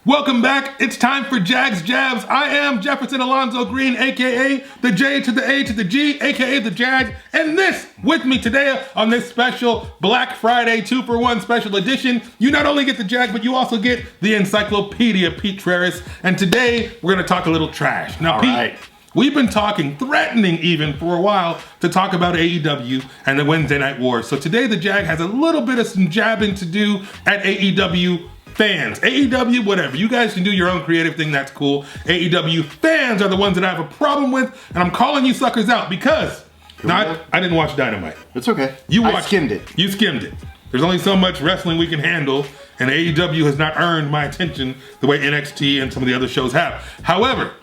Welcome back. It's time for Jags Jabs. I am Jefferson Alonzo Green, aka the J to the A to the G, aka the Jag. And this with me today on this special Black Friday 2-for-1 special edition. You not only get the Jag, but you also get the Encyclopedia, Pete Trerice. And today we're going to talk a little trash. Now, All Pete, right. We've been talking, threatening even for a while, to talk about AEW and the Wednesday Night Wars. So today the Jag has a little bit of some jabbing to do at AEW fans. AEW, whatever. You guys can do your own creative thing. That's cool. AEW fans are the ones that I have a problem with, and I'm calling you suckers out because I didn't watch Dynamite. It's okay. I skimmed it. You skimmed it. There's only so much wrestling we can handle, and AEW has not earned my attention the way NXT and some of the other shows have. However,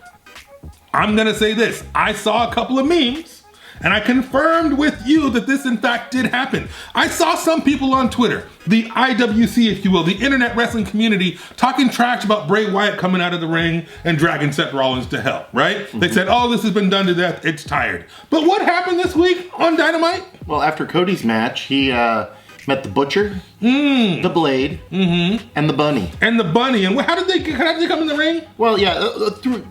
I'm going to say this. I saw a couple of memes, and I confirmed with you that this, in fact, did happen. I saw some people on Twitter, the IWC, if you will, the internet wrestling community, talking trash about Bray Wyatt coming out of the ring and dragging Seth Rollins to hell, right? Mm-hmm. They said, oh, this has been done to death. It's tired. But what happened this week on Dynamite? Well, after Cody's match, he met the Butcher, the Blade, and the Bunny. And the Bunny. And how did they come in the ring? Well, yeah, through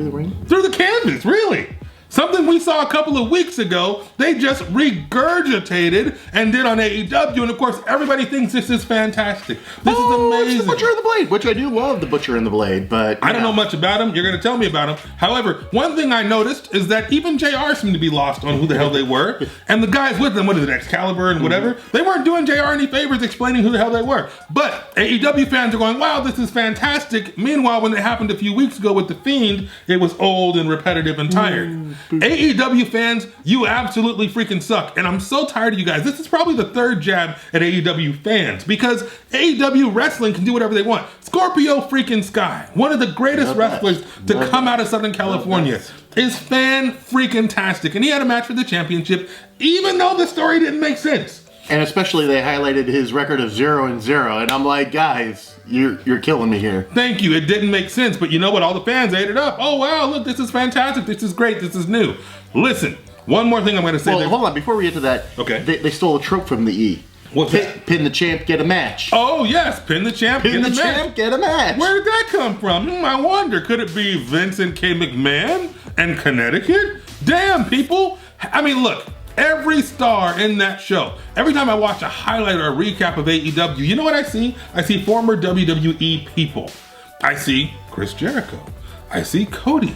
the ring? Through the canvas, really. Something we saw a couple of weeks ago, they just regurgitated and did on AEW, and of course, everybody thinks this is fantastic. This is amazing. It's the Butcher and the Blade, which I do love the Butcher and the Blade, but... I don't know much about him. You're going to tell me about him. However, one thing I noticed is that even JR seemed to be lost on who the hell they were, and the guys with them, what is it, Excalibur and whatever, they weren't doing JR any favors explaining who the hell they were. But AEW fans are going, wow, this is fantastic. Meanwhile, when it happened a few weeks ago with The Fiend, it was old and repetitive and tired. AEW fans, you absolutely freaking suck. And I'm so tired of you guys. This is probably the third jab at AEW fans because AEW wrestling can do whatever they want. Scorpio freaking Sky, one of the greatest wrestlers to come out of Southern California, is fan freaking tastic. And he had a match for the championship, even though the story didn't make sense. And especially they highlighted his record of 0-0, and I'm like, guys, you're killing me here. Thank you. It didn't make sense, but you know what? All the fans ate it up. Oh, wow, look, this is fantastic. This is great. This is new. Listen, one more thing I'm going to say. Well, hold on. Before we get to that, okay. They stole a trope from the E. What's that? Pin the champ, get a match. Oh, yes. Pin the champ, get a match. Pin the champ, get a match. Where did that come from? I wonder. Could it be Vincent K. McMahon and Connecticut? Damn, people. I mean, look. Every star in that show, every time I watch a highlight or a recap of AEW, you know what I see? I see former WWE people. I see Chris Jericho. I see Cody.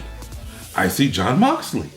I see Jon Moxley.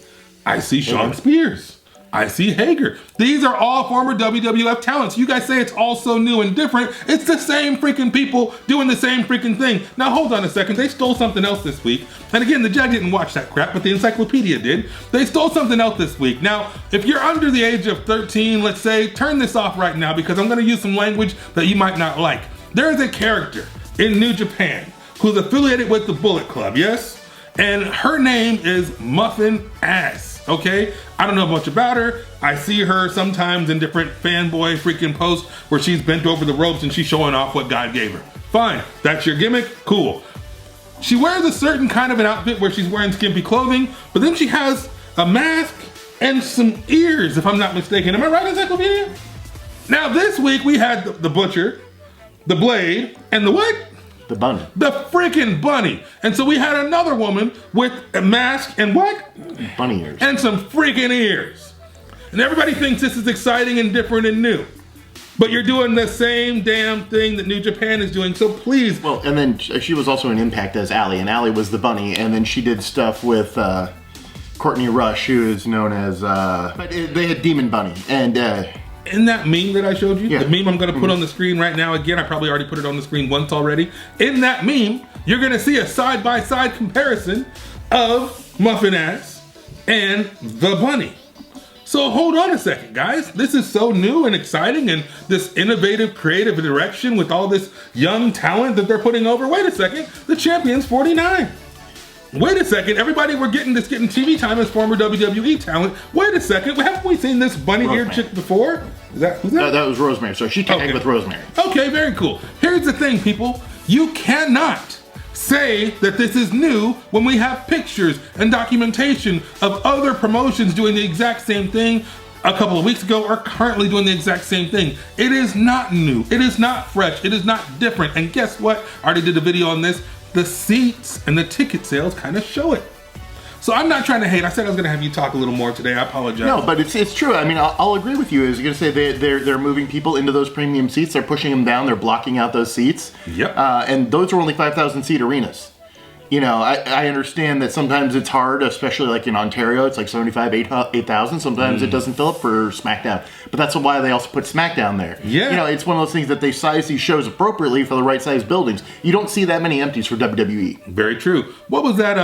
I see Shawn Spears. I see Hager. These are all former WWF talents. You guys say it's all so new and different. It's the same freaking people doing the same freaking thing. Now hold on a second. They stole something else this week. And again, the Jag didn't watch that crap, but the Encyclopedia did. They stole something else this week. Now, if you're under the age of 13, let's say, turn this off right now because I'm going to use some language that you might not like. There is a character in New Japan who's affiliated with the Bullet Club, yes? And her name is Muffin Ass, okay? I don't know much about her. I see her sometimes in different fanboy freaking posts where she's bent over the ropes and she's showing off what God gave her. Fine, that's your gimmick, cool. She wears a certain kind of an outfit where she's wearing skimpy clothing, but then she has a mask and some ears, if I'm not mistaken. Am I right, Encyclopedia? Now this week we had the Butcher, the Blade, and the what? The Bunny. The freaking Bunny. And so we had another woman with a mask and what? Bunny ears. And some freaking ears. And everybody thinks this is exciting and different and new. But you're doing the same damn thing that New Japan is doing, so please. Well, and then she was also in Impact as Allie, and Allie was the Bunny, and then she did stuff with Courtney Rush, who is known as, but they had Demon Bunny, and in that meme that I showed you, yeah. The meme I'm going to put on the screen right now, again, I probably already put it on the screen once already. In that meme, you're going to see a side-by-side comparison of Muffin Ass and the Bunny. So hold on a second, guys. This is so new and exciting and this innovative, creative direction with all this young talent that they're putting over. Wait a second, the champion's 49. Wait a second, everybody we're getting TV time as former WWE talent. Wait a second, haven't we seen this bunny-eared chick before? Who's that? That was Rosemary, so she tagged with Rosemary. Okay, very cool. Here's the thing, people. You cannot say that this is new when we have pictures and documentation of other promotions doing the exact same thing. a couple of weeks ago are currently doing the exact same thing. It is not new. It is not fresh. It is not different. And guess what? I already did a video on this. The seats and the ticket sales kind of show it. So I'm not trying to hate. I said I was going to have you talk a little more today. I apologize. No, but it's true. I mean, I'll agree with you. As you're going to say, they're moving people into those premium seats. They're pushing them down. They're blocking out those seats. Yep. And those are only 5,000 seat arenas. You know, I understand that sometimes it's hard, especially like in Ontario, it's like 8,000. Sometimes it doesn't fill up for SmackDown. But that's why they also put SmackDown there. Yeah. You know, it's one of those things that they size these shows appropriately for the right size buildings. You don't see that many empties for WWE. Very true. What was that?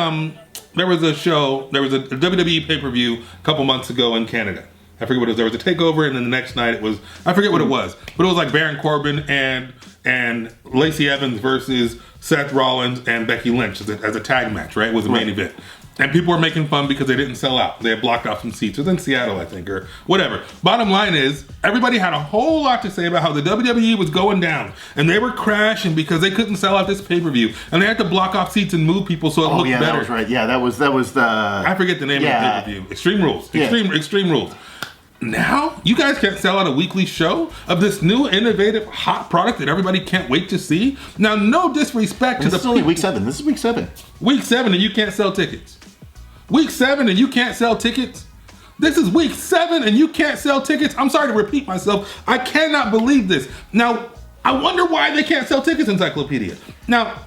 There was a show, there was a WWE pay-per-view a couple months ago in Canada. I forget what it was. There was a takeover, and then the next night it was, I forget what it was. But it was like Baron Corbin and Lacey Evans versus Seth Rollins and Becky Lynch as a tag match, right? It was the main event. And people were making fun because they didn't sell out. They had blocked off some seats. It was in Seattle, I think, or whatever. Bottom line is, everybody had a whole lot to say about how the WWE was going down. And they were crashing because they couldn't sell out this pay-per-view. And they had to block off seats and move people so it looked better. That was right. Yeah, that was the... I forget the name of the pay-per-view. Extreme Rules. Extreme Rules. Now, you guys can't sell out a weekly show of this new, innovative, hot product that everybody can't wait to see. Now, no disrespect to the people. This is only week 7. This is week 7. Week 7 and you can't sell tickets. Week 7 and you can't sell tickets. This is week 7 and you can't sell tickets. I'm sorry to repeat myself. I cannot believe this. Now, I wonder why they can't sell tickets, Encyclopedia. Now,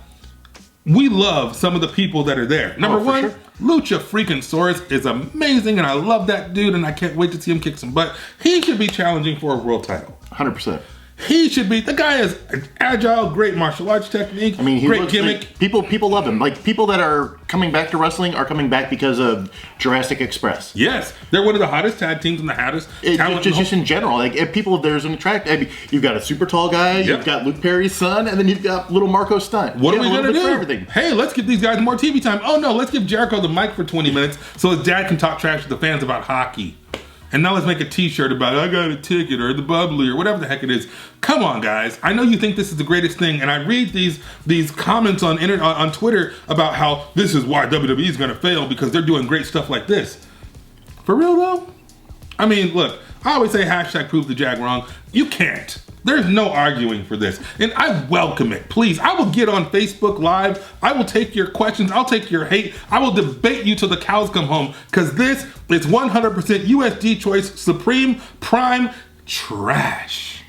we love some of the people that are there. Number one, sure. Lucha freaking Source is amazing, and I love that dude, and I can't wait to see him kick some butt. He should be challenging for a world title. 100%. He should be. The guy is agile, great martial arts technique, I mean, he great gimmick. Like, people love him. Like, people that are coming back to wrestling are coming back because of Jurassic Express. Yes, they're one of the hottest tag teams and the hottest talent. Just in general, like if people, there's an attract. I mean, you've got a super tall guy, you've got Luke Perry's son, and then you've got little Marco Stunt. What are we gonna do? Hey, let's give these guys more TV time. Oh no, let's give Jericho the mic for 20 minutes so his dad can talk trash to the fans about hockey. And now let's make a t-shirt about I got a ticket or the bubbly or whatever the heck it is. Come on, guys. I know you think this is the greatest thing, and I read these comments on Twitter about how this is why WWE is going to fail because they're doing great stuff like this. For real, though? I mean, look, I always say hashtag prove the Jag wrong. You can't. There's no arguing for this. And I welcome it. Please, I will get on Facebook Live. I will take your questions. I'll take your hate. I will debate you till the cows come home because this is 100% USD Choice Supreme Prime trash.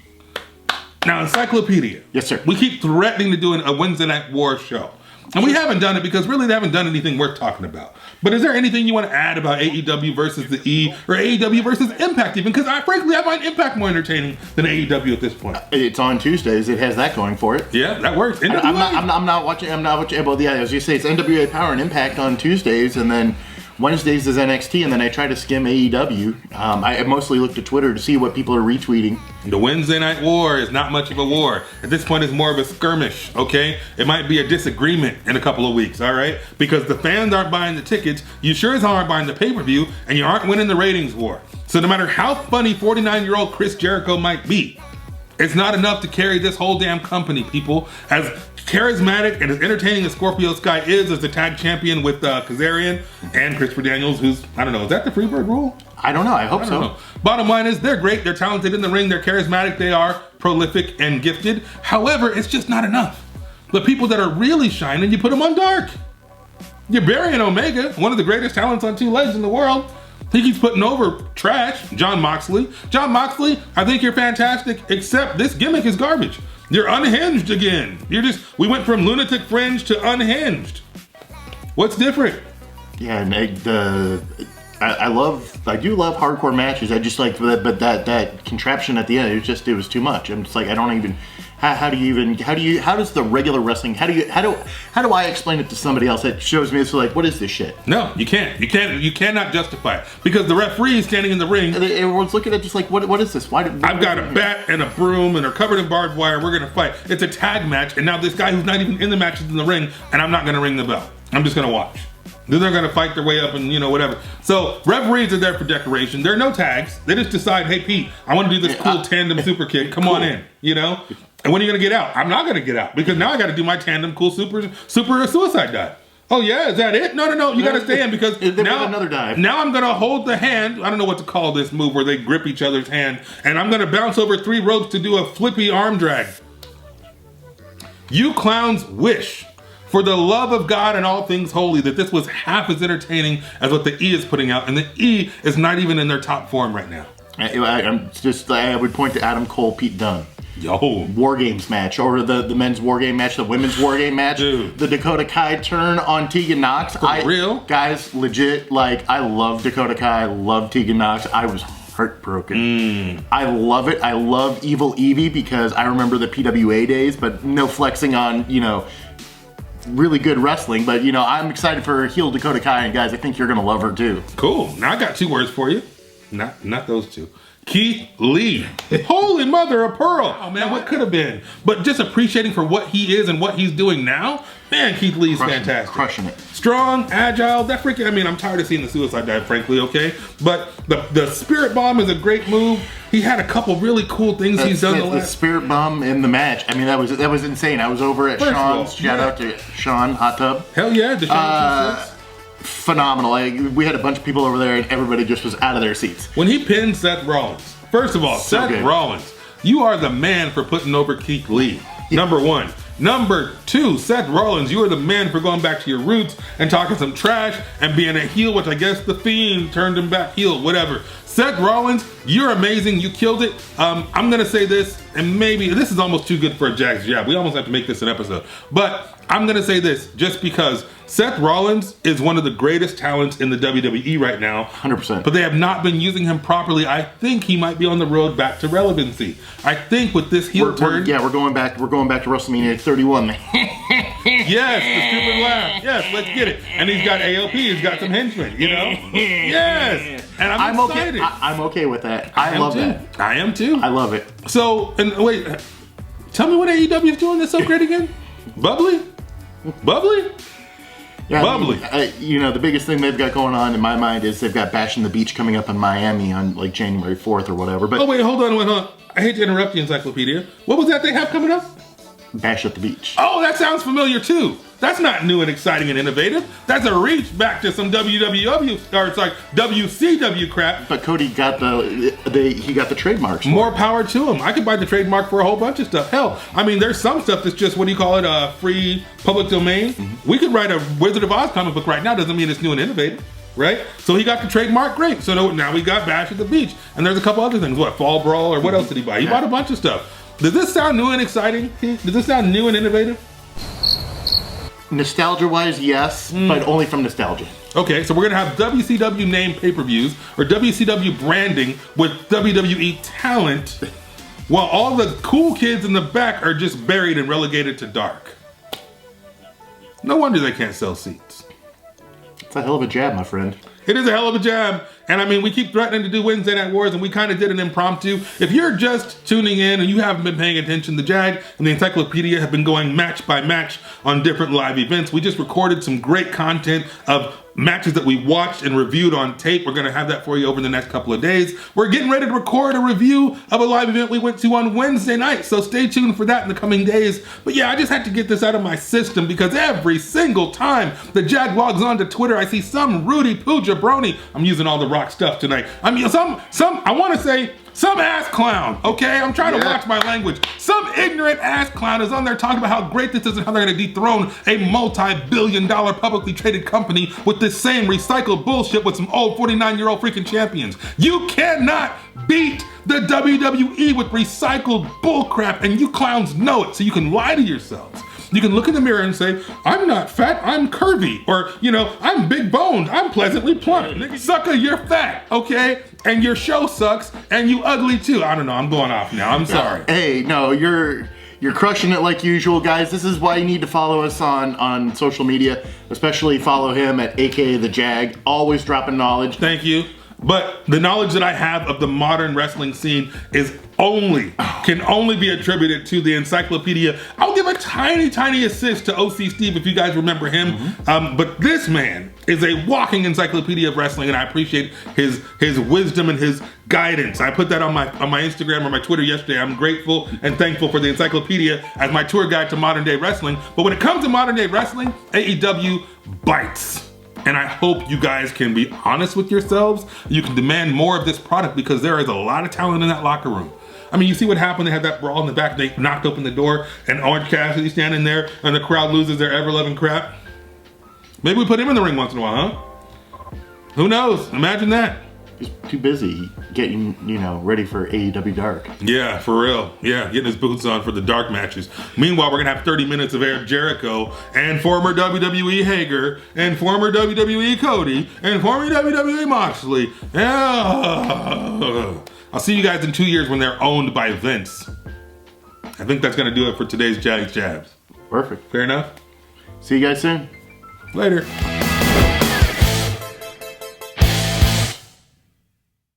Now, Encyclopedia. Yes, sir. We keep threatening to do a Wednesday Night War show. And we haven't done it because really they haven't done anything worth talking about. But is there anything you want to add about AEW versus the E or AEW versus Impact even? Because frankly, I find Impact more entertaining than AEW at this point. It's on Tuesdays. It has that going for it. Yeah, that works. I'm not watching. Well, yeah, as you say, it's NWA Power and Impact on Tuesdays, and then Wednesdays is NXT, and then I try to skim AEW. I mostly look to Twitter to see what people are retweeting. The Wednesday Night War is not much of a war. At this point, it's more of a skirmish, okay? It might be a disagreement in a couple of weeks, all right? Because the fans aren't buying the tickets, you sure as hell aren't buying the pay-per-view, and you aren't winning the ratings war. So no matter how funny 49-year-old Chris Jericho might be, it's not enough to carry this whole damn company, people. As charismatic and as entertaining as Scorpio Sky is as the tag champion with Kazarian and Christopher Daniels, who's, I don't know, is that the Freebird rule? I don't know. I hope so. Bottom line is they're great. They're talented in the ring. They're charismatic. They are prolific and gifted. However, it's just not enough. The people that are really shining, you put them on dark. You're burying Omega, one of the greatest talents on two legs in the world. He keeps putting over trash. Jon Moxley, I think you're fantastic, except this gimmick is garbage. You're unhinged again. We went from lunatic fringe to unhinged. What's different? Yeah, and I do love hardcore matches. I just like, but that contraption at the end, it was too much. I'm just like, I don't even. How does the regular wrestling? How do I explain it to somebody else that shows me? It's like, what is this shit? No, you can't. You cannot justify it because the referee is standing in the ring. Everyone's looking at it just like, what is this? I've got a bat and a broom and they're covered in barbed wire. We're gonna fight. It's a tag match, and now this guy who's not even in the match is in the ring, and I'm not gonna ring the bell. I'm just gonna watch. Then they're gonna fight their way up and whatever. So referees are there for decoration. There are no tags. They just decide, hey Pete, I want to do this cool tandem super kick. Come on in, And when are you gonna get out? I'm not gonna get out because now I got to do my tandem cool super suicide dive. Oh yeah, is that it? No. You gotta stay in because now another dive. Now I'm gonna hold the hand. I don't know what to call this move where they grip each other's hand, and I'm gonna bounce over 3 ropes to do a flippy arm drag. You clowns wish, for the love of God and all things holy, that this was half as entertaining as what the E is putting out, and the E is not even in their top form right now. I would point to Adam Cole, Pete Dunne. Yo. War Games match, or the men's War Game match, the women's War Game match. Dude. The Dakota Kai turn on Tegan Nox. For real? Guys, legit, like, I love Dakota Kai, I love Tegan Nox. I was heartbroken. I love it. I love Evil Evie because I remember the PWA days, but no flexing on, really good wrestling. But, I'm excited for heel Dakota Kai, and guys, I think you're going to love her too. Cool. Now I got 2 words for you. Not those 2. Keith Lee. Holy mother of pearl. Oh man, what could have been? But just appreciating for what he is and what he's doing now. Man, Keith Lee's fantastic. Crushing it. Strong, agile, that freaking, I'm tired of seeing the suicide dive, frankly, okay? But the Spirit Bomb is a great move. He had a couple really cool things he's done the Spirit Bomb in the match. That was insane. I was over at Sean's. Shout out to Sean Hot Tub. Hell yeah. Phenomenal. We had a bunch of people over there and everybody just was out of their seats. When he pinned Seth Rollins, first of all, Seth Rollins, you are the man for putting over Keith Lee. Number 1. Number 2, Seth Rollins, you are the man for going back to your roots and talking some trash and being a heel, which I guess the Fiend turned him back heel, whatever. Seth Rollins, you're amazing. You killed it. I'm going to say this, and maybe this is almost too good for a Jags jab. We almost have to make this an episode. But I'm going to say this just because Seth Rollins is one of the greatest talents in the WWE right now. 100%. But they have not been using him properly. I think he might be on the road back to relevancy. I think with this heel turn... We're going back to WrestleMania 31. Yes, the stupid laugh. Yes, let's get it. And he's got AOP. He's got some henchmen, Yes. And I'm excited. Okay. I'm okay with that. I love that. I am too. I love it. So, and wait, tell me what AEW is doing that's so great again? Bubbly? Yeah, Bubbly. The biggest thing they've got going on in my mind is they've got Bash in the Beach coming up in Miami on like January 4th or whatever. But wait, hold on. I hate to interrupt the Encyclopedia. What was that they have coming up? Bash at the Beach. Oh, that sounds familiar too. That's not new and exciting and innovative. That's a reach back to some WCW crap. But Cody got the trademarks. More power to him. I could buy the trademark for a whole bunch of stuff. Hell, there's some stuff that's just, free public domain. Mm-hmm. We could write a Wizard of Oz comic book right now. Doesn't mean it's new and innovative, right? So he got the trademark, great. So now we got Bash at the Beach. And there's a couple other things. Fall Brawl, or what else did he buy? He bought a bunch of stuff. Does this sound new and exciting? Does this sound new and innovative? Nostalgia-wise, yes, but only from nostalgia. Okay, so we're going to have WCW name pay-per-views or WCW branding with WWE talent while all the cool kids in the back are just buried and relegated to dark. No wonder they can't sell seats. It's a hell of a jab, my friend. It is a hell of a jab. And we keep threatening to do Wednesday Night Wars, and we kind of did an impromptu. If you're just tuning in and you haven't been paying attention, the JAG and the Encyclopedia have been going match by match on different live events. We just recorded some great content of matches that we watched and reviewed on tape. We're going to have that for you over the next couple of days. We're getting ready to record a review of a live event we went to on Wednesday night, so stay tuned for that in the coming days. But yeah, I just had to get this out of my system because every single time the JAG logs onto Twitter, I see some Rudy Poo jabroni. I'm using all the rock stuff tonight. I want to say some ass clown, okay? I'm trying to watch my language. Some ignorant ass clown is on there talking about how great this is and how they're going to dethrone a multi-billion-dollar publicly traded company with this same recycled bullshit with some old 49-year-old freaking champions. You cannot beat the WWE with recycled bullcrap, and you clowns know it, so you can lie to yourselves. You can look in the mirror and say, I'm not fat, I'm curvy. Or, I'm big boned, I'm pleasantly plump. Sucker, you're fat, okay? And your show sucks, and you ugly too. I don't know, I'm going off now, I'm sorry. Hey, no, you're crushing it like usual, guys. This is why you need to follow us on social media, especially follow him at AKA The Jag. Always dropping knowledge. Thank you. But the knowledge that I have of the modern wrestling scene can only be attributed to the Encyclopedia. I'll give a tiny assist to OC Steve if you guys remember him. But this man is a walking encyclopedia of wrestling, and I appreciate his wisdom and his guidance. I put that on my Instagram or my Twitter yesterday. I'm grateful and thankful for the Encyclopedia as my tour guide to modern day wrestling. But when it comes to modern day wrestling, AEW bites. And I hope you guys can be honest with yourselves. You can demand more of this product because there is a lot of talent in that locker room. I mean, you see what happened? They had that brawl in the back. They knocked open the door and Orange Cassidy standing there and the crowd loses their ever-loving crap. Maybe we put him in the ring once in a while, huh? Who knows? Imagine that. He's too busy getting, ready for AEW Dark. Yeah, for real. Yeah, getting his boots on for the dark matches. Meanwhile, we're going to have 30 minutes of Eric Jericho and former WWE Hager and former WWE Cody and former WWE Moxley. Yeah. I'll see you guys in 2 years when they're owned by Vince. I think that's going to do it for today's Jags Jabs. Perfect. Fair enough? See you guys soon. Later.